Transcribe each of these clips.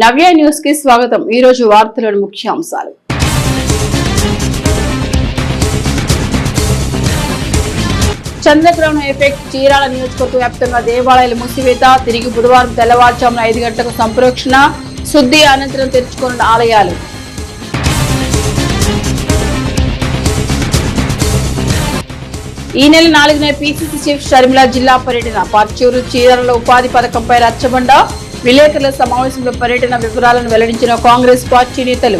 నవ్య news కి స్వాగతం। ఈ రోజు వార్తలోని ముఖ్యాంశాలు। చంద్రగ్రహణ ఎఫెక్ట్ చీరాల నియోజకవర్గ వ్యాప్తంగా దేవాలయాలు మూసివేత, తిరిగి బుధవారం తెల్లవారుజామున 5 గంటలకు సంప్రోక్షణ శుద్ధి అనంతరం తెరుచుకున్న ఆలయాలు। ఈ నెల 4న పీసీసీ చీఫ్ షర్మిల జిల్లా పర్యటన, పర్చూరు చీరాలలో ఉపాధి పథకంపై రచ్చబండ, విలేకరుల సమావేశంలో పర్యటన వివరాలను వెల్లడించిన కాంగ్రెస్ పార్టీ నేతలు।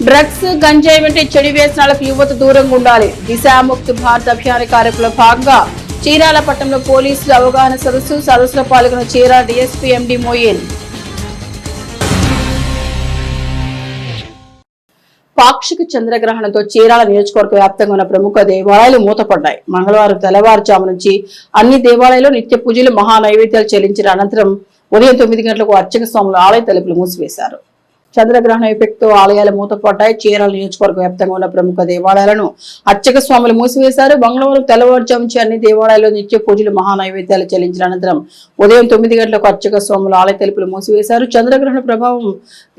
డ్రగ్స్, గంజాయి వంటి చెడు వ్యసనాలకు యువత దూరంగా ఉండాలి। దిశాముక్త భారత్ అభియాన కార్యక్రమంలో భాగంగా చీరాల పట్టణంలో పోలీసులు అవగాహన సదస్సులో పాల్గొన్న చీరాల డీఎస్పీ ఎండి మోయిన్। పాక్షిక చంద్రగ్రహణంతో చీరాల నియోజకవర్గ వ్యాప్తంగా ఉన్న ప్రముఖ దేవాలయాలు మూతపడ్డాయి। మంగళవారం తెల్లవారుజాము నుంచి అన్ని దేవాలయాల్లో నిత్య పూజలు, మహా నైవేద్యాలు చెల్లించిన అనంతరం ఉదయం 9 గంటలకు అర్చక స్వాములు ఆలయ తలుపులు మూసివేశారు। చంద్రగ్రహణ ఎఫెక్ట్ తో ఆలయాలు మూతపడ్డాయి। చీరాల నియోజకవర్గ వ్యాప్తంగా ఉన్న ప్రముఖ దేవాలయాలను అర్చక స్వాములు మూసివేశారు। మంగళవారం తెల్లవారుజాము నుంచి అన్ని దేవాలయాల్లో నిత్య పూజలు, మహా నైవేద్యాలు చెల్లించిన అనంతరం ఉదయం 9 గంటలకు అర్చక స్వాములు ఆలయ తలుపులు మూసివేశారు। చంద్రగ్రహణ ప్రభావం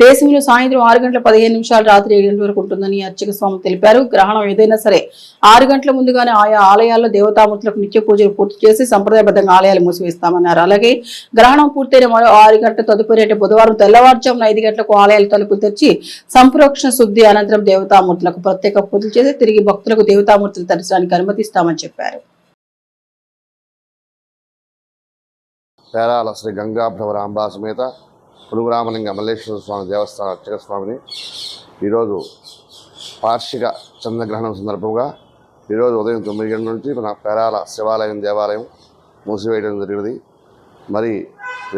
దేశంలో సాయంత్రం 6 గంటల 15 నిమిషాలు రాత్రి 7 గంటల వరకు ఉంటుందని అర్చక స్వాములు తెలిపారు। గ్రహణం ఏదైనా సరే 6 గంటల ముందుగానే ఆయా ఆలయాల్లో దేవతామూర్తులకు నిత్య పూజలు పూర్తి చేసి సంప్రదాయబద్ధంగా ఆలయాలు మూసివేస్తామన్నారు। అలాగే గ్రహణం పూర్తయిన మరో 6 గంటల తదుపరి అంటే బుధవారం తెల్లవారుజామున 5 గంటలకు ఆలయాలు తలుపులు తెరిచి సంప్రోక్షణ శుద్ధి అనంతరం దేవతామూర్తులకు ప్రత్యేక పూజలు చేసి తిరిగి భక్తులకు దేవతామూర్తుల దర్శనానికి అనుమతిస్తామని చెప్పారు। పేరాల శ్రీ గంగాభ్రవర అంబా సమేత పులుగురామలింగ మల్లేశ్వర స్వామి దేవస్థాన అర్చక స్వామిని ఈరోజు వార్షిక చంద్రగ్రహణం సందర్భంగా ఈరోజు ఉదయం 9 గంటల నుంచి మన పేరాల శివాలయం దేవాలయం మూసివేయడం జరిగింది। మరి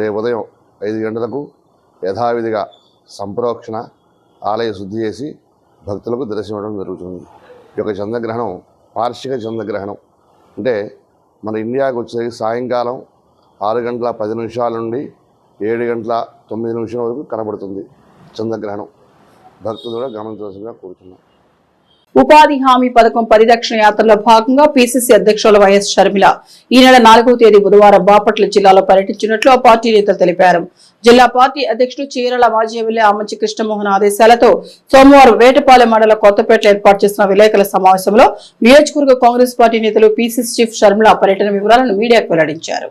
రేపు ఉదయం 5 గంటలకు యథావిధిగా సంప్రోక్షణ ఆలయ శుద్ధి చేసి భక్తులకు దర్శనం జరుగుతుంది। ఈ యొక్క చంద్రగ్రహణం వార్షిక చంద్రగ్రహణం అంటే మన ఇండియాకు వచ్చేసరికి సాయంకాలం 6 గంటల 10 నిమిషాల నుండి 7 గంటల 9 నిమిషాల వరకు కనబడుతుంది చంద్రగ్రహణం। భక్తులు కూడా గమనించవలసిందిగా కోరుతున్నాం। ఉపాధి హామీ పథకం పరిరక్షణ యాత్రలో భాగంగా పీసీసీ అధ్యక్షులు వైఎస్ షర్మిల ఈ నెల 4వ తేదీ బుధవారం బాపట్ల జిల్లాలో పర్యటించినట్లు ఆ పార్టీ నేతలు తెలిపారు। జిల్లా పార్టీ అధ్యక్షుడు చీరాల మాజీ ఎమ్మెల్యే ఆమంచి కృష్ణమోహన్ ఆదేశాలతో సోమవారం వేటపాలెం మండల కొత్తపేటలో ఏర్పాటు చేసిన విలేకరుల సమావేశంలో నియోజకవర్గ కాంగ్రెస్ పార్టీ నేతలు పీసీసీ చీఫ్ షర్మిల పర్యటన వివరాలను మీడియాకు వెల్లడించారు।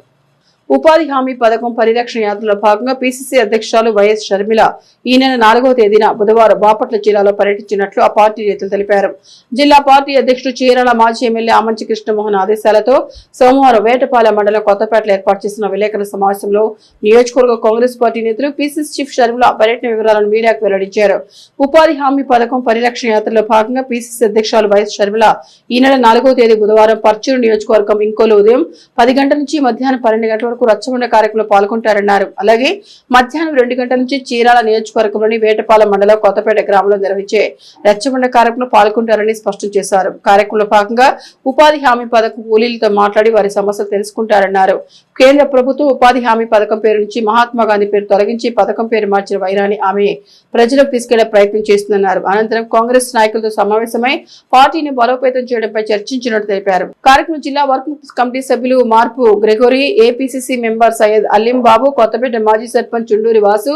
ఉపాధి హామీ పథకం పరిరక్షణ యాత్రలో భాగంగా పీసీసీ అధ్యక్షురాలు వైఎస్ షర్మిల ఈ నెల 4వ తేదీన బుధవారం బాపట్ల జిల్లాలో పర్యటించినట్లు ఆ పార్టీ నేతలు తెలిపారు। జిల్లా పార్టీ అధ్యక్షుడు చీరాల మాజీ ఎమ్మెల్యే ఆమంచి కృష్ణమోహన్ ఆదేశాలతో సోమవారం వేటపాలెం మండలం కొత్తపేటలో ఏర్పాటు చేసిన విలేకరుల సమావేశంలో నియోజకవర్గ కాంగ్రెస్ పార్టీ నేతలు పీసీసీ చీఫ్ షర్మిల పర్యటన వివరాలను మీడియాకు వెల్లడించారు। ఉపాధి హామీ పథకం పరిరక్షణ యాత్రలో భాగంగా పీసీసీ అధ్యక్షురాలు వైఎస్ షర్మిల ఈ నెల 4వ తేదీ బుధవారం పర్చూరు నియోజకవర్గం ఇంకోలు ఉదయం 10 గంటల నుంచి మధ్యాహ్నం 12 గంటల వరకు రచ్చబండ కార్యక్రమంలో పాల్గొంటారన్నారు। అలాగే మధ్యాహ్నం 2 గంటల నుంచి చీరాల నియోజకవర్గంలోని వేటపాలెం మండలం కొత్తపేట గ్రామంలో నిర్వహించే రచ్చబండ కార్యక్రమంలో పాల్గొంటారని స్పష్టం చేశారు। కార్యక్రమంలో భాగంగా ఉపాధి హామీ పథకం కూలీలతో మాట్లాడి వారి సమస్యలు తెలుసుకుంటారన్నారు। కేంద్ర ప్రభుత్వం ఉపాధి హామీ పథకం పేరు నుంచి మహాత్మా గాంధీ పేరు తొలగించి పథకం పేరు మార్చిన వైరాన్ని ఆమె ప్రజలకు తీసుకెళ్లే ప్రయత్నం చేస్తుందన్నారు। అనంతరం కాంగ్రెస్ నాయకులతో సమావేశమై పార్టీని బలోపేతం చేయడంపై చర్చించినట్టు తెలిపారు। కార్యక్రమం జిల్లా వర్కింగ్ కమిటీ సభ్యులు మార్పు Gregory, APCC member Syed Aleem Babu, Kothapeta మాజీ సర్పంచ్ చుండూరి వాసు,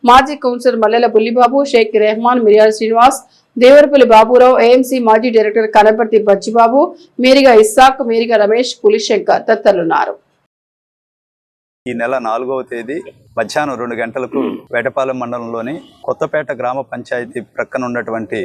మాజీ కౌన్సిలర్ మల్లెల బుల్లిబాబు, షేక్ రెహమాన్, మిర్యాల శ్రీనివాస్, దేవరపల్లి బాబురావు, ఏఎంసీ మాజీ డైరెక్టర్ కనపర్తి బచ్చిబాబు, మేరిగా ఇస్సాక్, మేరిగా రమేష్, పులిశంకర్ తదితరులున్నారు। ఈ నెల 4వ తేదీ మధ్యాహ్నం 2 గంటలకు వేటపాలెం మండలంలోని కొత్తపేట గ్రామ పంచాయతీ ప్రక్కన ఉన్నటువంటి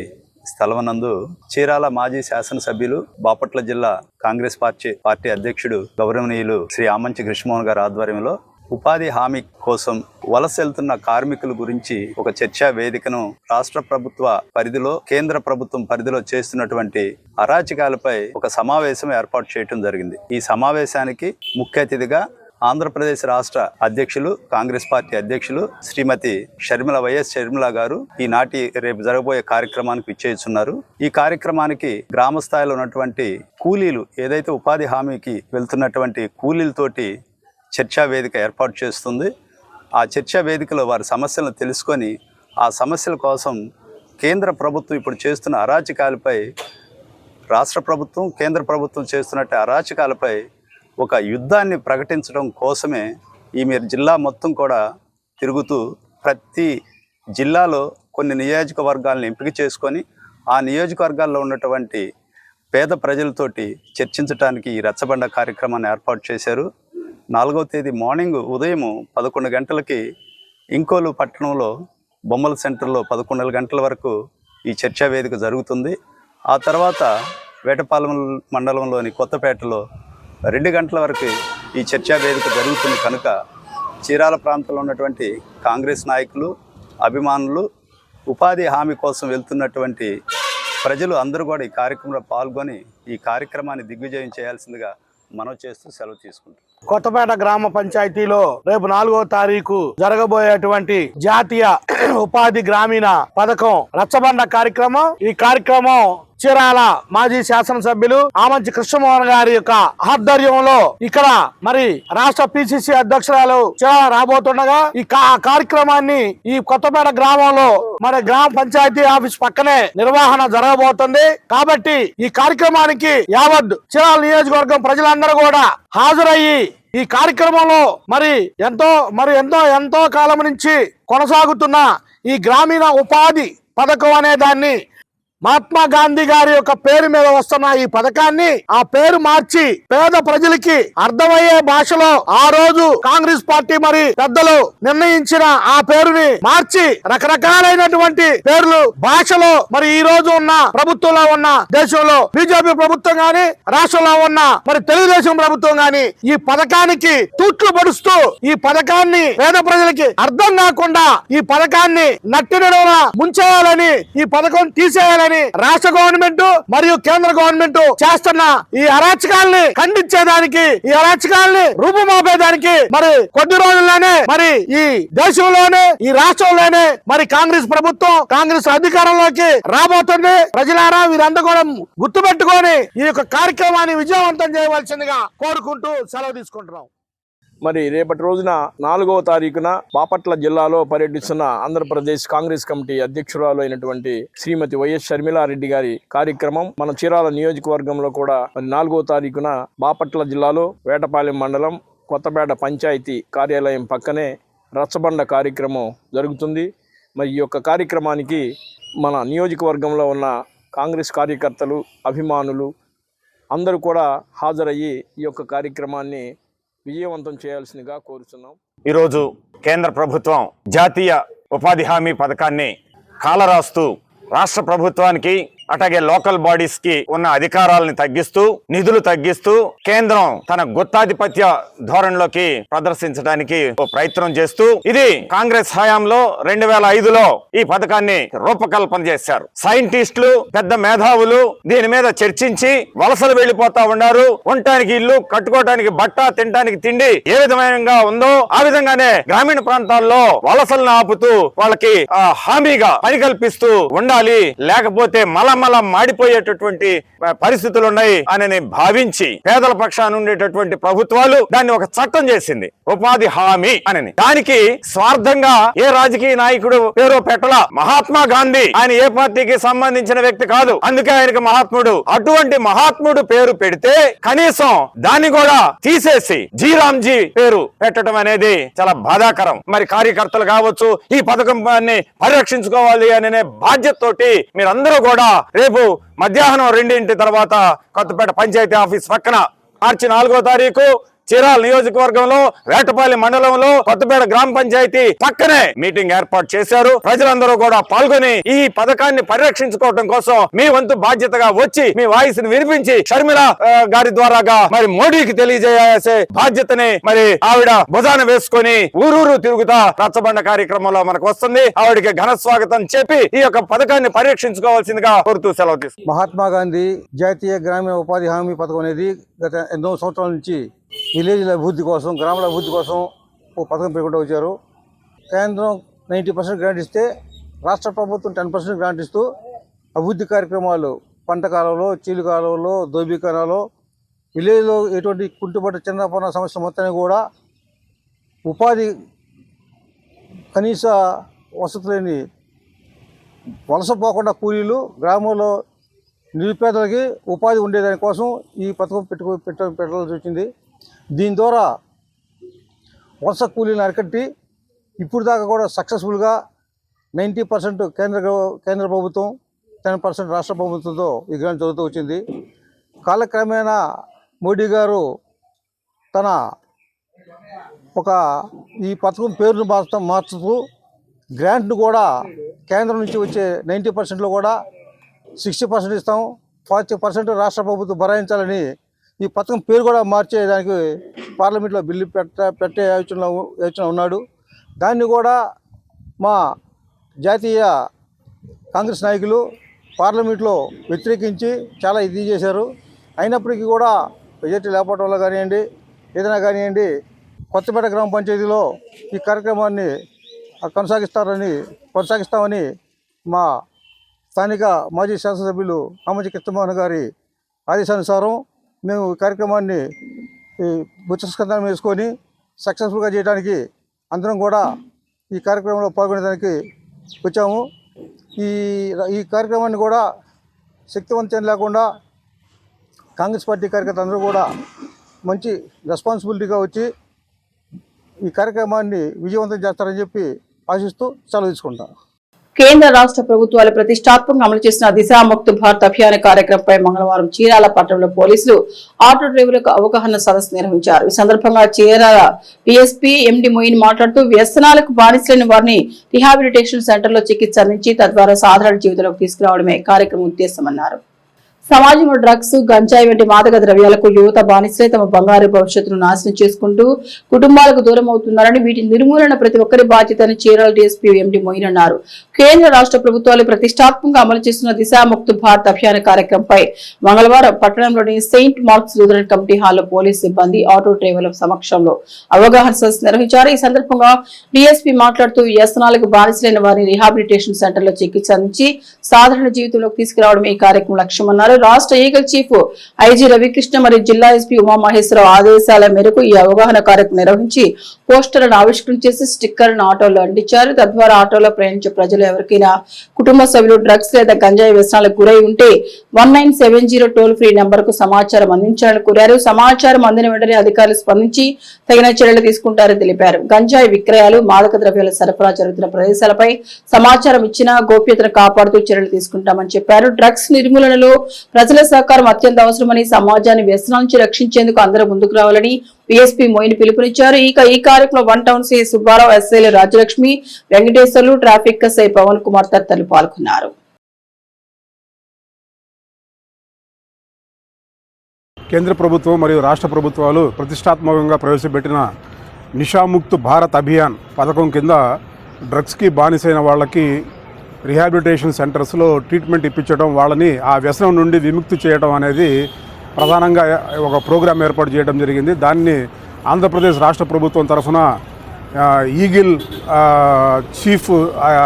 స్థలవనందు చీరాల మాజీ శాసనసభ్యులు బాపట్ల జిల్లా కాంగ్రెస్ పార్టీ అధ్యక్షుడు గౌరవనీయులు శ్రీ ఆమంచి కృష్ణమోహన్ గారి ఆధ్వర్యంలో ఉపాధి హామీ కోసం వలస వెళ్తున్న కార్మికుల గురించి ఒక చర్చా వేదికను రాష్ట్ర ప్రభుత్వ పరిధిలో, కేంద్ర ప్రభుత్వం పరిధిలో చేస్తున్నటువంటి అరాచకాలపై ఒక సమావేశం ఏర్పాటు చేయడం జరిగింది। ఈ సమావేశానికి ముఖ్య అతిథిగా ఆంధ్రప్రదేశ్ రాష్ట్ర అధ్యక్షులు, కాంగ్రెస్ పార్టీ అధ్యక్షులు శ్రీమతి వైఎస్ షర్మిల గారు రేపు జరగబోయే కార్యక్రమానికి విచ్చేస్తున్నారు। ఈ కార్యక్రమానికి గ్రామ స్థాయిలో ఉన్నటువంటి కూలీలు, ఏదైతే ఉపాధి హామీకి వెళ్తున్నటువంటి కూలీలతోటి చర్చా వేదిక ఏర్పాటు చేస్తుంది। ఆ చర్చా వేదికలో వారి సమస్యలను తెలుసుకొని ఆ సమస్యల కోసం కేంద్ర ప్రభుత్వం ఇప్పుడు చేస్తున్న అరాచకాలపై, రాష్ట్ర ప్రభుత్వం కేంద్ర ప్రభుత్వం చేస్తున్నట్టు అరాచకాలపై ఒక యుద్ధాన్ని ప్రకటించడం కోసమే మీరు జిల్లా మొత్తం కూడా తిరుగుతూ ప్రతి జిల్లాలో కొన్ని నియోజకవర్గాలను ఎంపిక చేసుకొని ఆ నియోజకవర్గాల్లో ఉన్నటువంటి పేద ప్రజలతోటి చర్చించడానికి ఈ రచ్చబండ కార్యక్రమాన్ని ఏర్పాటు చేశారు. 4వ తేదీ మార్నింగ్ ఉదయం 11 గంటలకి ఇంకోలు పట్టణంలో బొమ్మల సెంటర్లో 11 గంటల వరకు ఈ చర్చా వేదిక జరుగుతుంది. ఆ తర్వాత వేటపాలెం మండలంలోని కొత్తపేటలో 2 గంటల వరకు ఈ చర్చా వేదిక జరుగుతుంది కనుక చీరాల ప్రాంతంలో ఉన్నటువంటి కాంగ్రెస్ నాయకులు, అభిమానులు, ఉపాధి హామీ కోసం వెళ్తున్నటువంటి ప్రజలు అందరూ కూడా ఈ కార్యక్రమంలో పాల్గొని ఈ కార్యక్రమాన్ని దిగ్విజయం చేయాల్సిందిగా మనవి చేస్తూ సెలవు తీసుకుంటాం. కొత్తపేట గ్రామ పంచాయతీలో రేపు 4వ తారీఖు జరగబోయేటువంటి జాతీయ ఉపాధి గ్రామీణ పథకం రచ్చబండ కార్యక్రమం. ఈ కార్యక్రమం చీరాల మాజీ శాసనసభ్యులు ఆమంచి కృష్ణమోహన్ గారి యొక్క ఆధ్వర్యంలో ఇక్కడ మరి రాష్ట్ర పిసిసి అధ్యక్షురాలు చీరాల రాబోతుండగా ఈ కార్యక్రమాన్ని ఈ కొత్తపేట గ్రామంలో మరి గ్రామ పంచాయతీ ఆఫీస్ పక్కనే నిర్వహణ జరగబోతుంది. కాబట్టి ఈ కార్యక్రమానికి యావత్ చీరాల నియోజకవర్గం ప్రజలందరూ కూడా హాజరయ్యి ఈ కార్యక్రమంలో మరి ఎంతో కాలం నుంచి కొనసాగుతున్న ఈ గ్రామీణ ఉపాధి పథకం అనే దాన్ని మహాత్మా గాంధీ గారి యొక్క పేరు మీద వస్తున్న ఈ పథకాన్ని ఆ పేరు మార్చి పేద ప్రజలకి అర్థమయ్యే భాషలో ఆ రోజు కాంగ్రెస్ పార్టీ మరి పెద్దలు నిర్ణయించిన ఆ పేరుని మార్చి రకరకాలైనటువంటి పేర్లు భాషలో మరి ఈ రోజు ఉన్న ప్రభుత్వంలో ఉన్న దేశంలో బీజేపీ ప్రభుత్వం గాని రాష్ట్రంలో ఉన్న మరి తెలుగుదేశం ప్రభుత్వం గాని ఈ పథకానికి తూట్లు పడుస్తూ ఈ పథకాన్ని పేద ప్రజలకి అర్థం కాకుండా ఈ పథకాన్ని నట్టినడవన ముంచేయాలని ఈ పథకం తీసేయాలని రాష్ట్ర గవర్నమెంట్ మరియు కేంద్ర గవర్నమెంట్ చేస్తున్న ఈ అరాచకాల్ని ఖండించేదానికి ఈ అరాచకాల్ని రూపుమాపేదానికి మరి కొద్ది రోజుల్లోనే మరి ఈ దేశంలోనే ఈ రాష్ట్రంలోనే మరి కాంగ్రెస్ ప్రభుత్వం కాంగ్రెస్ అధికారంలోకి రాబోతుంది. ప్రజలారా వీరందరూ కూడా గుర్తుపెట్టుకొని ఈ యొక్క కార్యక్రమాన్ని విజయవంతం చేయవలసిందిగా కోరుకుంటూ సెలవు తీసుకుంటున్నాం. మరి రేపటి రోజున 4వ తారీఖున బాపట్ల జిల్లాలో పర్యటిస్తున్న ఆంధ్రప్రదేశ్ కాంగ్రెస్ కమిటీ అధ్యక్షురాలు అయినటువంటి శ్రీమతి వైఎస్ షర్మిలారెడ్డి గారి కార్యక్రమం మన చీరాల నియోజకవర్గంలో కూడా మరి 4వ తారీఖున బాపట్ల జిల్లాలో వేటపాలెం మండలం కొత్తపేట పంచాయతీ కార్యాలయం పక్కనే రచ్చబండ కార్యక్రమం జరుగుతుంది. మరి ఈ యొక్క కార్యక్రమానికి మన నియోజకవర్గంలో ఉన్న కాంగ్రెస్ కార్యకర్తలు, అభిమానులు అందరూ కూడా హాజరయ్యి ఈ యొక్క కార్యక్రమాన్ని విజయవంతం చేయాల్సిందిగా కోరుతున్నాం. ఈరోజు కేంద్ర ప్రభుత్వం జాతీయ ఉపాధి హామీ పథకాన్ని కాలరాస్తూ రాష్ట్ర ప్రభుత్వానికి అట్లాగే లోకల్ బాడీస్ కి ఉన్న అధికారాలను తగ్గిస్తూ నిధులు తగ్గిస్తూ కేంద్రం తన గుత్తాధిపత్య ధోరణిలోకి ప్రదర్శించడానికి ప్రయత్నం చేస్తూ ఇది కాంగ్రెస్ హయాంలో 2005లో ఈ పథకాన్ని రూపకల్పన చేశారు. సైంటిస్టులు, పెద్ద మేధావులు దీని మీద చర్చించి వలసలు వెళ్లిపోతా ఉన్నారు. ఉండటానికి ఇల్లు, కట్టుకోవడానికి బట్ట, తినడానికి తిండి ఏ విధంగా ఉందో ఆ విధంగానే గ్రామీణ ప్రాంతాల్లో వలసలను ఆపుతూ వాళ్ళకి హామీగా పని కల్పిస్తూ ఉండాలి, లేకపోతే మళ్ళా మాడిపోయేటటువంటి పరిస్థితులు ఉన్నాయి అని భావించి పేదల పక్షాన ఉండేటటువంటి ప్రభుత్వాలు దాన్ని ఒక చట్టం చేసింది, ఉపాధి హామీ అని. దానికి స్వార్థంగా ఏ రాజకీయ నాయకుడు పేరు పెట్టల. మహాత్మా గాంధీ ఆయన ఏ పార్టీకి సంబంధించిన వ్యక్తి కాదు, అందుకే ఆయనకి మహాత్ముడు. అటువంటి మహాత్ముడు పేరు పెడితే కనీసం దాన్ని కూడా తీసేసి జీరాంజీ పేరు పెట్టడం అనేది చాలా బాధాకరం. మరి కార్యకర్తలు కావచ్చు ఈ పథకాన్ని పరిరక్షించుకోవాలి అనే బాధ్యతతోటి మీరందరూ కూడా రేపు మధ్యాహ్నం 2 తర్వాత కొత్తపేట పంచాయతీ ఆఫీస్ పక్కన మార్చి 4వ తారీఖు చీరాల నియోజకవర్గంలో వేటపాలెం మండలంలో కొత్తపేట గ్రామ పంచాయతీ పక్కనే మీటింగ్ ఏర్పాటు చేశారు. ప్రజలందరూ కూడా పాల్గొని ఈ పథకాన్ని పరిరక్షించుకోవడం కోసం మీ వంతు బాధ్యతగా వచ్చి మీ వాయిస్ ని వినిపించి షర్మిల గారి ద్వారాగా మరి మోడీకి తెలియజేసే బాధ్యతని మరి ఆవిడ భుజాన వేసుకొని ఊరూరు తిరుగుతా రచ్చబండ కార్యక్రమంలో మనకు వస్తుంది. ఆవిడకి ఘన స్వాగతం చెప్పి ఈ యొక్క పథకాన్ని పరిరక్షించుకోవాల్సిందిగా కోరుతూ సెలవు తీసుకుంటాం. మహాత్మా గాంధీ జాతీయ గ్రామీణ ఉపాధి హామీ పథకం అనేది గత ఎన్నో సంవత్సరాల నుంచి విలేజ్ల అభివృద్ధి కోసం, గ్రామాల అభివృద్ధి కోసం ఒక పథకం పెట్టుకుంటూ వచ్చారు. కేంద్రం 90% గ్రాంట్ ఇస్తే రాష్ట్ర ప్రభుత్వం 10% గ్రాంట్ ఇస్తూ అభివృద్ధి కార్యక్రమాలు పంట కాలంలో, చీలు కాలంలో, దోబీ కాలంలో విలేజ్లో ఎటువంటి కుంటుపడ్డ చిన్నపన్న సమస్య మొత్తాన్ని కూడా ఉపాధి కనీస వసతులేని వలస పోకుండా కూలీలు గ్రామంలో నిరుపేదలకి ఉపాధి ఉండేదానికోసం ఈ పథకం పెట్టాల్సి వచ్చింది. దీని ద్వారా వలస కూలీలను అరికట్టి ఇప్పుడు దాకా కూడా సక్సెస్ఫుల్గా 90% కేంద్ర ప్రభుత్వం, 10% రాష్ట్ర ప్రభుత్వంతో ఈ గ్రాంట్ జరుగుతూ వచ్చింది. కాలక్రమేణా మోడీ గారు తన ఈ పథకం పేరును మార్చుతూ గ్రాంట్ను కూడా కేంద్రం నుంచి వచ్చే 90%లో కూడా 60% ఇస్తాం, 40% రాష్ట్ర ప్రభుత్వం భరాయించాలని ఈ పథకం పేరు కూడా మార్చేదానికి పార్లమెంట్లో బిల్లు పెట్టే యోచన ఉన్నాడు. దాన్ని కూడా మా జాతీయ కాంగ్రెస్ నాయకులు పార్లమెంట్లో వ్యతిరేకించి చాలా ఇది చేశారు. అయినప్పటికీ కూడా మెజార్టీ లేకపోవడం వల్ల కానివ్వండి, ఏదైనా కానివ్వండి, కొత్తపేట గ్రామ పంచాయతీలో ఈ కార్యక్రమాన్ని కొనసాగిస్తామని మా స్థానిక మాజీ శాసనసభ్యులు రామజీ కృష్ణమోహన్ గారి ఆదేశానుసారం మేము ఈ కార్యక్రమాన్ని బుచ్చస్కంధాన్ని వేసుకొని సక్సెస్ఫుల్గా చేయడానికి అందరం కూడా ఈ కార్యక్రమంలో పాల్గొనేదానికి వచ్చాము. ఈ కార్యక్రమాన్ని కూడా శక్తివంతం లేకుండా కాంగ్రెస్ పార్టీ కార్యకర్తలు అందరూ కూడా మంచి రెస్పాన్సిబిలిటీగా వచ్చి ఈ కార్యక్రమాన్ని విజయవంతం చేస్తారని చెప్పి ఆశిస్తూ సెలవు తీసుకుంటాను. కేంద్ర రాష్ట్ర ప్రభుత్వాలు ప్రతిష్టాత్మకంగా అమలు చేసిన దిశా ముక్త భారత్ అభియాన్ కార్యక్రమంపై మంగళవారం చీరాల పట్టణంలో పోలీసులు ఆటో డ్రైవర్లకు అవగాహన సదస్సు నిర్వహించారు. ఈ సందర్భంగా చీరాల డీఎస్పీ ఎండి మొయిన్ మాట్లాడుతూ వ్యసనాలకు బానిసలైన వారిని రిహాబిలిటేషన్ సెంటర్లో చికిత్స అందించి తద్వారా సాధారణ జీవితంలోకి తీసుకురావడమే కార్యక్రమం ఉద్దేశమన్నారు. సమాజంలో డ్రగ్స్, గంజాయి వంటి మాదక ద్రవ్యాలకు యువత బానిసలై తమ బంగారు భవిష్యత్తును నాశనం చేసుకుంటూ కుటుంబాలకు దూరం అవుతున్నారని, వీటి నిర్మూలన ప్రతి ఒక్కరి బాధ్యతని చీరాల డీఎస్పీ ఎండి మొయిన్ అన్నారు. కేంద్ర రాష్ట్ర ప్రభుత్వాలు ప్రతిష్టాత్మకంగా అమలు చేస్తున్న దిశా ముక్త భారత్ అభియాన్ కార్యక్రమంపై మంగళవారం పట్టణంలోని సెయింట్ మార్క్స్ లూథరన్ కమిటీ హాల్లో పోలీసు సిబ్బంది, ఆటో డ్రైవర్ల సమక్షంలో అవగాహన సదస్సు నిర్వహించారు. ఈ సందర్భంగా డీఎస్పీ మాట్లాడుతూ వ్యసనాలకు బానిసలైన వారిని రిహాబిలిటేషన్ సెంటర్లో చికిత్స అందించి సాధారణ జీవితంలోకి తీసుకురావడం ఈ కార్యక్రమం లక్ష్యమన్నారు. రాష్ట్ర ఈగల్ చీఫ్ ఐజీ రవికృష్ణ మరియు జిల్లా ఎస్పీ ఉమామహేశ్వరరావు ఆదేశాల మేరకు ఈ అవగాహన కార్యక్రమం నిర్వహించి పోస్టర్లను ఆవిష్కరించేసి స్టిక్కర్లను ఆటోలో అంటించారు. తద్వారా ఆటోలో ప్రయాణించే ప్రజలు ఎవరికైనా కుటుంబ సభ్యులు డ్రగ్స్ లేదా గంజాయి వ్యసనాలకు గురై ఉంటే 1970 టోల్ ఫ్రీ నెంబర్ కు సమాచారం అందించాలని కోరారు. సమాచారం అందిన వెంటనే అధికారులు స్పందించి తగిన చర్యలు తీసుకుంటారని తెలిపారు. గంజాయి విక్రయాలు, మాదక ద్రవ్యాల సరఫరా జరుగుతున్న ప్రదేశాలపై సమాచారం ఇచ్చినా గోప్యతను కాపాడుతూ చర్యలు తీసుకుంటామని చెప్పారు. డ్రగ్స్ నిర్మూలనలో ప్రజల సహకారం అత్యంత అవసరమని, సమాజాన్ని వ్యసనాల నుంచి రక్షించేందుకు అందరూ ముందుకు రావాలని డీఎస్పీ మొయిన్ పిలుపునిచ్చారు. ఈ కార్యక్రమంలో 1 టౌన్ సి సుబ్బారావు, ఎస్ఐలు రాజలక్ష్మి, వెంకటేశ్వర్లు, ట్రాఫిక్ ఎస్ఐ పవన్ కుమార్ తదితరులు పాల్గొన్నారు. కేంద్ర ప్రభుత్వం మరియు రాష్ట్ర ప్రభుత్వాలు ప్రతిష్టాత్మకంగా ప్రవేశపెట్టిన నిషాముక్త్ భారత్ అభియాన్ పథకం కింద డ్రగ్స్కి బానిసైన వాళ్ళకి రిహాబిలిటేషన్ సెంటర్స్లో ట్రీట్మెంట్ ఇప్పించడం, వాళ్ళని ఆ వ్యసనం నుండి విముక్తి చేయడం అనేది ప్రధానంగా ఒక ప్రోగ్రాం ఏర్పాటు చేయడం జరిగింది. దాన్ని ఆంధ్రప్రదేశ్ రాష్ట్ర ప్రభుత్వం తరఫున eagle chief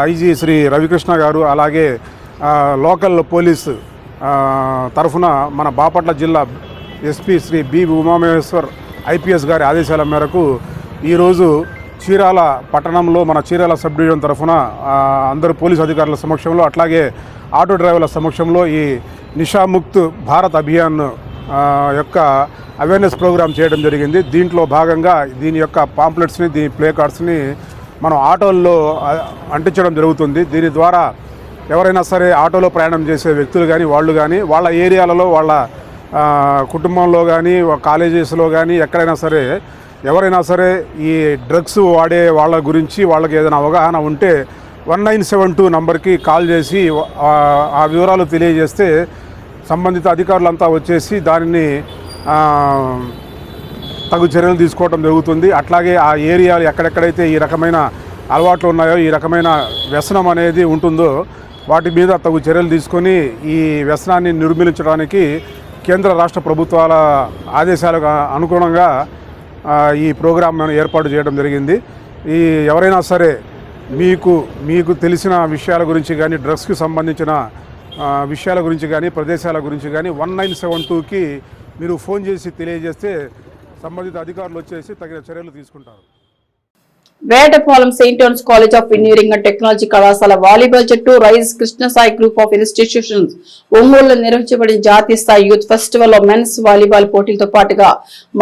IG Shri Ravikrishna garu, అలాగే లోకల్ పోలీస్ తరఫున మన బాపట్ల జిల్లా SP Shri B Umamaheshwar IPS గారి ఆదేశాల మేరకు ఈరోజు చీరాల పట్టణంలో మన చీరాల సబ్ డివిజన్ తరఫున అందరూ పోలీసు అధికారుల సమక్షంలో, అట్లాగే ఆటో డ్రైవర్ల సమక్షంలో ఈ నిషాముక్త్ భారత్ అభియాన్ యొక్క అవేర్నెస్ ప్రోగ్రామ్ చేయడం జరిగింది. దీంట్లో భాగంగా దీని యొక్క పాంప్లెట్స్ని, దీని ప్లే కార్డ్స్ని మనం ఆటోల్లో అంటించడం జరుగుతుంది. దీని ద్వారా ఎవరైనా సరే ఆటోలో ప్రయాణం చేసే వ్యక్తులు కానీ వాళ్ళు కానీ వాళ్ళ ఏరియాలలో, వాళ్ళ కుటుంబంలో కానీ, కాలేజెస్లో కానీ ఎక్కడైనా సరే ఎవరైనా సరే ఈ డ్రగ్స్ వాడే వాళ్ళ గురించి వాళ్ళకి ఏదైనా అవగాహన ఉంటే 1972 నంబర్కి కాల్ చేసి ఆ వివరాలు తెలియజేస్తే సంబంధిత అధికారులంతా వచ్చేసి దానిని తగు చర్యలు తీసుకోవడం జరుగుతుంది. అట్లాగే ఆ ఏరియాలు ఎక్కడెక్కడైతే ఈ రకమైన అలవాట్లు ఉన్నాయో, ఈ రకమైన వ్యసనం అనేది ఉంటుందో వాటి మీద తగు చర్యలు తీసుకొని ఈ వ్యసనాన్ని నిర్మూలించడానికి కేంద్ర రాష్ట్ర ప్రభుత్వాల ఆదేశాలకు అనుగుణంగా ఈ ప్రోగ్రామ్ ఏర్పాటు చేయడం జరిగింది. ఈ ఎవరైనా సరే మీకు తెలిసిన విషయాల గురించి కానీ, డ్రగ్స్కి సంబంధించిన విషయాల గురించి కానీ, ప్రదేశాల గురించి కానీ 1972కి మీరు ఫోన్ చేసి తెలియజేస్తే సంబంధిత అధికారులు వచ్చేసి తగిన చర్యలు తీసుకుంటారు. Vetapalem Saint Ann's college of engineering and technology కళాశాల వాలీబాల్ జట్టు Rise Krishnasai group of institutions ఒంగోలులో నిర్వహించబడిన జాతీయ స్థాయి యూత్ ఫెస్టివల్ లో మెన్స్ వాలీబాల్ పోటీలతో పాటుగా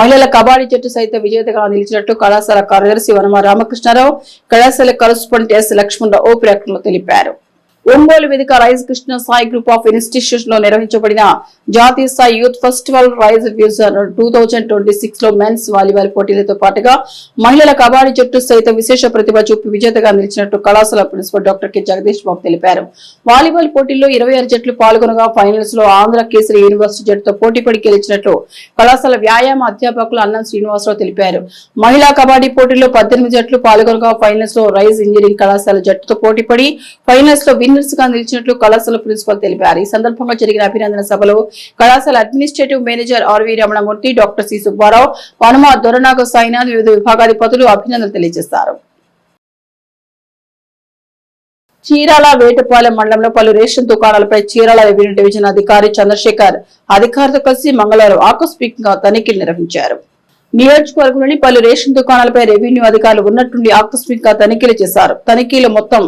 మహిళల కబడ్డీ జట్టు సైతం విజేతగా నిలిచినట్టు కళాశాల కార్యదర్శి వనమ రామకృష్ణారావు, కళాశాల కరస్పాండెంట్ ఎస్ లక్ష్మణరావు ప్రకటనలో తెలిపారు. ఒంగోలు వేదిక Rise Krishna Sai group of institution లో నిర్వహించబడిన జాతీయ స్థాయి యూత్ ఫెస్టివల్ రైజ్ విజన్ 2026 లో మెన్స్ వాలీబాల్ పోటీలతో పాటుగా మహిళల కబడ్డీ జట్టు సైతం విశేష ప్రతిభ చూపి విజేతగా నిలిచినట్టు కళాశాల ప్రిన్సిపల్ డాక్టర్ కె జగదీష్ బాబు తెలిపారు. వాలీబాల్ పోటీల్లో 26 జట్లు పాల్గొనగా ఫైనల్స్ లో ఆంధ్ర కేసరి యూనివర్సిటీ జట్టుతో పోటీపడి గెలిచినట్లు కళాశాల వ్యాయామ అధ్యాపకులు అన్నం శ్రీనివాసరావు తెలిపారు. మహిళా కబడ్డీ పోటీల్లో 18 జట్లు పాల్గొనగా ఫైనల్స్ లో రైజ్ ఇంజనీరింగ్ కళాశాల జట్టుతో పోటీపడి ఫైనల్స్ లో విన్నర్స్ గా నిలిచినట్లు కళాశాల ప్రిన్సిపల్ తెలిపారు. ఈ సందర్భంగా జరిగిన అభినందన సభలో కళాశాల administrative manager R V Ramanamurthy, doctor C Subbarao, Vanama Doranaga Sainath, వివిధ విభాగాధిపతులు అభినందనలు తెలియజేశారు. చీరాల వేటపాలెం మండలంలో పలు రేషన్ దుకాణాలపై చీరాల రెవెన్యూ డివిజన్ అధికారి చంద్రశేఖర్ అధికారులతో కలిసి మంగళవారం ఆకస్మికంగా తనిఖీలు నిర్వహించారు. నియోజకవర్గంలోని పలు రేషన్ దుకాణాలపై రెవెన్యూ అధికారులు ఉన్నట్టుండి ఆకస్మికంగా తనిఖీలు చేశారు. తనిఖీలు మొత్తం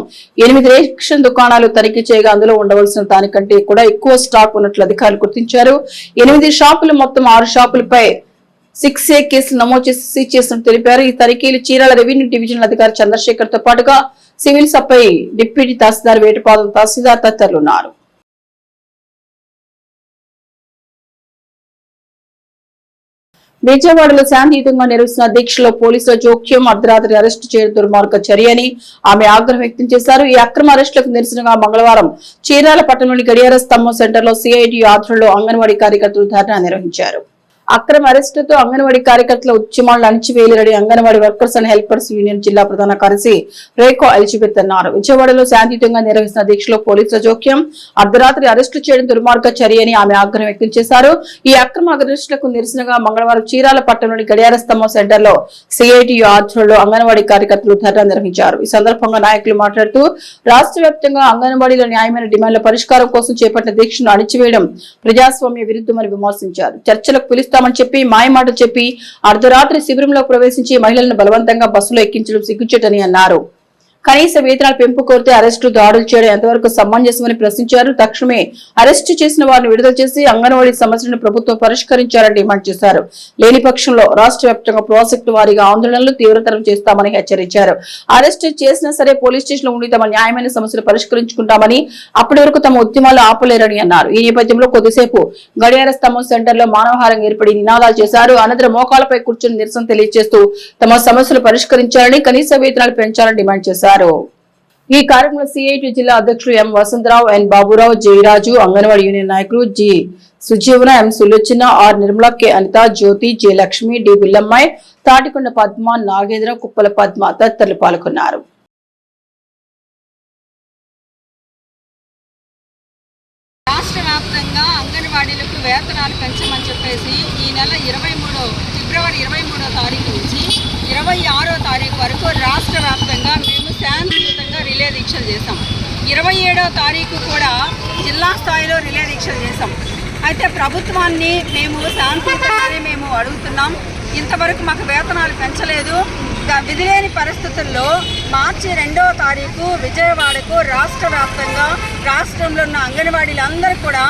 8 రేషన్ దుకాణాలు తనిఖీ చేయగా అందులో ఉండవలసిన దానికంటే కూడా ఎక్కువ స్టాక్ ఉన్నట్లు అధికారులు గుర్తించారు. 8 షాపులు మొత్తం 6 షాపులపై 6A కేసులు నమోదు చేసి సీజ్ చేసినట్టు తెలిపారు. ఈ తనిఖీలు చీరాల రెవెన్యూ డివిజనల్ అధికారి చంద్రశేఖర్ తో పాటుగా సివిల్ సప్లై డిప్యూటీ తహసీల్దార్ వేటపాలెం తహసీల్దార్ తదితరులు ఉన్నారు. విజయవాడలో శాంతియుతంగా నిర్వహిస్తున్న దీక్షలో పోలీసుల జోక్యం, అర్ధరాత్రి అరెస్టు చేయడం దుర్మార్గ చర్య అని ఆమె ఆగ్రహం వ్యక్తం చేశారు. ఈ అక్రమ అరెస్టులకు నిరసనగా మంగళవారం చీరాల పట్టణంలోని గడియార స్తంభం సెంటర్ లో సిఐటి ఆధ్వర్యంలో అంగన్వాడీ కార్యకర్తలు ధర్నా నిర్వహించారు. అక్రమ అరెస్టులతో అంగన్వాడీ కార్యకర్తల ఉద్యమాలను అణిచివేయాలని anganwadi workers and helpers union జిల్లా ప్రధాన కార్యదర్శి రేఖో ఎలిజబెత్ అన్నారు. విజయవాడలో శాంతియుతంగా నిర్వహిస్తున్న దీక్షలో పోలీసుల జోక్యం, అర్ధరాత్రి అరెస్టు చేయడం దుర్మార్గ చర్య అని ఆమె ఆగ్రహం వ్యక్తం చేశారు. ఈ అక్రమ అరెస్టులకు నిరసనగా మంగళవారం చీరాల పట్టణంలోని గడియార స్తంభం సెంటర్ లో సిఐటి ఆధ్వర్యంలో అంగన్వాడీ కార్యకర్తలు ధర్నా నిర్వహించారు. ఈ సందర్భంగా నాయకులు మాట్లాడుతూ రాష్ట్ర వ్యాప్తంగా అంగన్వాడీలో న్యాయమైన డిమాండ్ల పరిష్కారం కోసం చేపట్టిన దీక్షను అణిచివేయడం ప్రజాస్వామ్య విరుద్ధమని విమర్శించారు. చర్చలకు పిలుస్తామని చెప్పి మాయమాట చెప్పి అర్ధరాత్రి శిబిరంలో ప్రవేశించి మహిళలను బలవంతంగా బస్సులో ఎక్కించడం సిగ్గుచేటని అన్నారు. కనీస వేతనాల పెంపు కోరితే అరెస్టు, దాడులు చేయడం ఎంతవరకు సమంజసమని ప్రశ్నించారు. తక్షణమే అరెస్టు చేసిన వారిని విడుదల చేసి అంగన్వాడీ సమస్యలను ప్రభుత్వం పరిష్కరించాలని డిమాండ్ చేశారు. లేని పక్షంలో రాష్ట్ర వ్యాప్తంగా ప్రాజెక్టు వారీగా ఆందోళనలు తీవ్రతరం చేస్తామని హెచ్చరించారు. అరెస్టు చేసినా సరే పోలీస్ స్టేషన్ లో ఉండి తమ న్యాయమైన సమస్యలు పరిష్కరించుకుంటామని, అప్పటి వరకు తమ ఉద్యమాలు ఆపలేరని అన్నారు. ఈ నేపథ్యంలో కొద్దిసేపు గడియార స్తంభం సెంటర్ లో మానవహారం ఏర్పడి నినాదాలు చేశారు. అనంతరం మోకాలపై కూర్చొని నిరసన తెలియజేస్తూ తమ సమస్యలు పరిష్కరించాలని, కనీస వేతనాలు పెంచాలని డిమాండ్ చేశారు. ఈ కార్యక్రమంలో సిఐటి జిల్లా అధ్యక్షులు M Vasantharao, N Baburao, Jayaraju, anganwadi union నాయకులు G Sujeevana, M Sulochana, R Nirmala, K Anitha, Jyothi, J Lakshmi, D Billammayi, Thatikonda Padma, Nagendra, Kuppala Padma తదితరులు పాల్గొన్నారు. రాష్ట్ర వ్యాప్తంగా అంగన్వాడీలకు వేతనాలు పెంచమని చెప్పేసి ఈ నెల ఫిబ్రవరి 23వ తారీఖు నుంచి 26వ తారీఖు వరకు రాష్ట్ర వ్యాప్తంగా మేము శాంతియుతంగా రిలే దీక్షలు చేసాం. 27వ తారీఖు కూడా జిల్లా స్థాయిలో రిలే దీక్షలు చేసాం. అయితే ప్రభుత్వాన్ని మేము శాంతియుతంగానే మేము అడుగుతున్నాం. ఇంతవరకు మాకు వేతనాలు పెంచలేదు. విధిలేని పరిస్థితుల్లో మార్చి 2వ తారీఖు విజయవాడకు రాష్ట్ర వ్యాప్తంగా రాష్ట్రంలో ఉన్న అంగన్వాడీలందరూ కూడా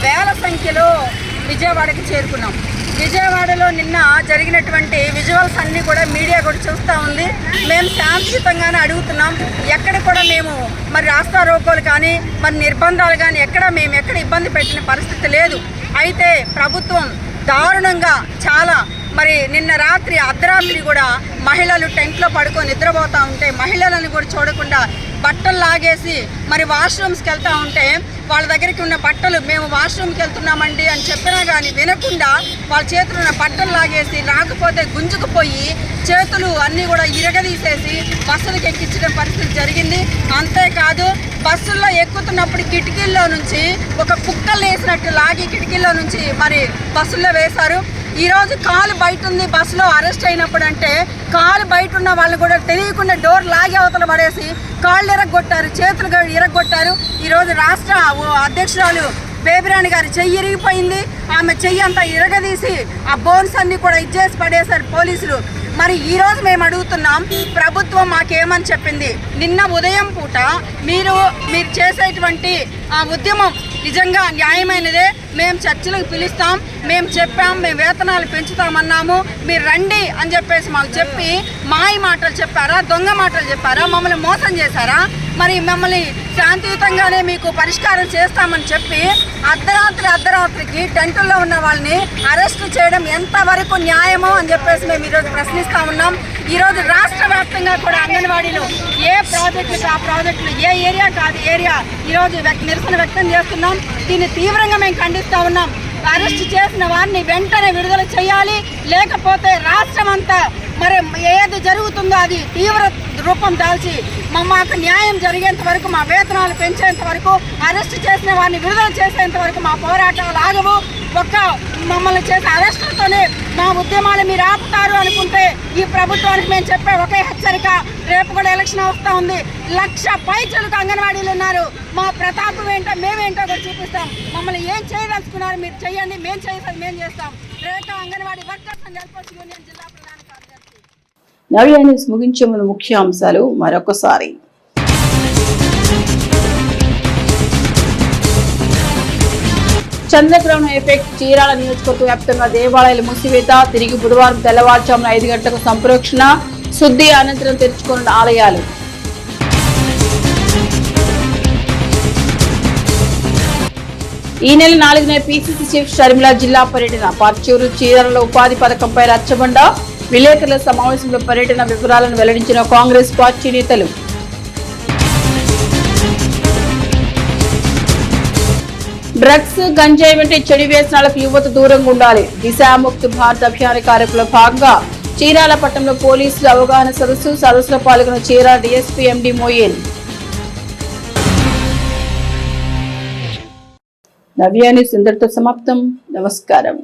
వేల సంఖ్యలో విజయవాడకి చేరుకున్నాం. విజయవాడలో నిన్న జరిగినటువంటి విజువల్స్ అన్నీ కూడా మీడియా కూడా చూస్తూ ఉంది. మేము శాంతియుతంగానే అడుగుతున్నాం. ఎక్కడ కూడా మేము మరి రాస్తా రోకోలు కానీ మరి నిర్బంధాలు కానీ ఎక్కడ ఇబ్బంది పెట్టిన పరిస్థితి లేదు. అయితే ప్రభుత్వం దారుణంగా చాలా మరి నిన్న రాత్రి అర్ధరాత్రి కూడా మహిళలు టెంట్లో పడుకొని నిద్రపోతూ ఉంటే మహిళలను కూడా చూడకుండా బట్టలు లాగేసి మరి వాష్రూమ్స్కి వెళ్తూ ఉంటే వాళ్ళ దగ్గరికి ఉన్న బట్టలు మేము వాష్రూమ్కి వెళ్తున్నామండి అని చెప్పినా కానీ వినకుండా వాళ్ళ చేతులు ఉన్న బట్టలు లాగేసి రాకపోతే గుంజుకుపోయి చేతులు అన్నీ కూడా ఇరగదీసేసి బస్సులకు ఎక్కించడం పరిస్థితి జరిగింది. అంతేకాదు బస్సుల్లో ఎక్కుతున్నప్పుడు కిటికీల్లో నుంచి ఒక కుక్కలు వేసినట్టు లాగి కిటికీల్లో నుంచి మరి బస్సుల్లో వేశారు. ఈరోజు కాలు బయట ఉంది బస్సులో అరెస్ట్ అయినప్పుడు అంటే కాలు బయట ఉన్న వాళ్ళు కూడా తెలియకుండా డోర్ లాగి అవతల పడేసి కాళ్ళు ఇరగొట్టారు, చేతులు ఇరగొట్టారు. ఈరోజు రాష్ట్ర అధ్యక్షురాలు బేబిరాణి గారి చెయ్యి ఇరిగిపోయింది. ఆమె చెయ్యి అంతా ఇరగదీసి ఆ బోన్స్ అన్ని కూడా ఇచ్చేసి పడేశారు పోలీసులు. మరి ఈరోజు మేము అడుగుతున్నాం, ప్రభుత్వం మాకేమని చెప్పింది? నిన్న ఉదయం పూట మీరు చేసేటువంటి ఉద్యమం నిజంగా న్యాయమైనదే, మేము చర్చలకు పిలుస్తాం, మేము చెప్పాం, మేము వేతనాలు పెంచుతామన్నాము, మీరు రండి అని చెప్పేసి మాకు చెప్పి మాయ మాటలు చెప్పారా, దొంగ మాటలు చెప్పారా, మమ్మల్ని మోసం చేశారా? మరి మమ్మల్ని శాంతియుతంగానే మీకు పరిష్కారం చేస్తామని చెప్పి అర్ధరాత్రికి టెంటుల్లో ఉన్న వాళ్ళని అరెస్టు చేయడం ఎంతవరకు న్యాయమో అని చెప్పేసి మేము ఈరోజు ప్రశ్నిస్తా ఉన్నాం. ఈరోజు రాష్ట్ర వ్యాప్తంగా కూడా అంగన్వాడీలు ఏ ప్రాజెక్టులు ఆ ప్రాజెక్టులు, ఏ ఏరియా కాదు ఏరియా ఈరోజు నిరసన వ్యక్తం చేస్తున్నాం. దీన్ని తీవ్రంగా మేము ఖండిస్తూ ఉన్నాం. అరెస్ట్ చేసిన వారిని వెంటనే విడుదల చేయాలి, లేకపోతే రాష్ట్రం అంతా మరి ఏది జరుగుతుందో అది తీవ్ర రూపం దాల్చి మాకు న్యాయం జరిగేంత వరకు, మా వేతనాలు పెంచేంత వరకు, అరెస్ట్ చేసిన వారిని విడుదల చేసేంత వరకు మా పోరాటాలు ఆగవు. ఒక్క మమ్మల్ని చేసే అరెస్టులతోనే మా ఉద్యమాలు మీరు ఆపుతారు అనుకుంటే ఈ ప్రభుత్వానికి మేము చెప్పే ఒకే హెచ్చరిక, రేపు కూడా ఎలక్షన్ వస్తూ ఉంది, 1,00,000 పైచలకు అంగన్వాడీలు ఉన్నారు. మా ప్రతాపం ఏంటో మేమేంటో కూడా చూపిస్తాం. మమ్మల్ని ఏం చేయదలుచుకున్నారు మీరు చేయండి, మేము చేసేది మేము చేస్తాం. Rekha anganwadi workers and helpers union జిల్లా ప్రధాన కార్యదర్శి. నవ్య న్యూస్ ముగించే ముందు ముఖ్యాంశాలు మరొకసారి. చంద్రగ్రహణం ఎఫెక్ట్, చీరాల నియోజకవర్గ వ్యాప్తంగా దేవాలయాలు మూసివేత, తిరిగి బుధవారం తెల్లవారుజామున 5 గంటలకు సంప్రోక్షణ, శుద్ధి అనంతరం తెరుచుకున్న ఆలయాలు. ఈ నెల 4న పీసీసీ చీఫ్ షర్మిల జిల్లా పర్యటన, పర్చూరు చీరాలలో ఉపాధి పథకంపై రచ్చబండ, విలేకరుల సమావేశంలో పర్యటన వివరాలను వెల్లడించిన కాంగ్రెస్ పార్టీ నేతలు. డ్రగ్స్, గంజాయి వంటి చెడు వ్యసనాలకు యువత దూరంగా ఉండాలి. దిశాముక్త భారత్ అభియాన కార్యక్రమంలో భాగంగా చీరాల పట్టణంలో పోలీసులు అవగాహన సదస్సులో పాల్గొన్న చీరాల డీఎస్పీ ఎండి మోయేన్. నవ్య న్యూస్ ఇంతటితో సమాప్తం. నమస్కారం.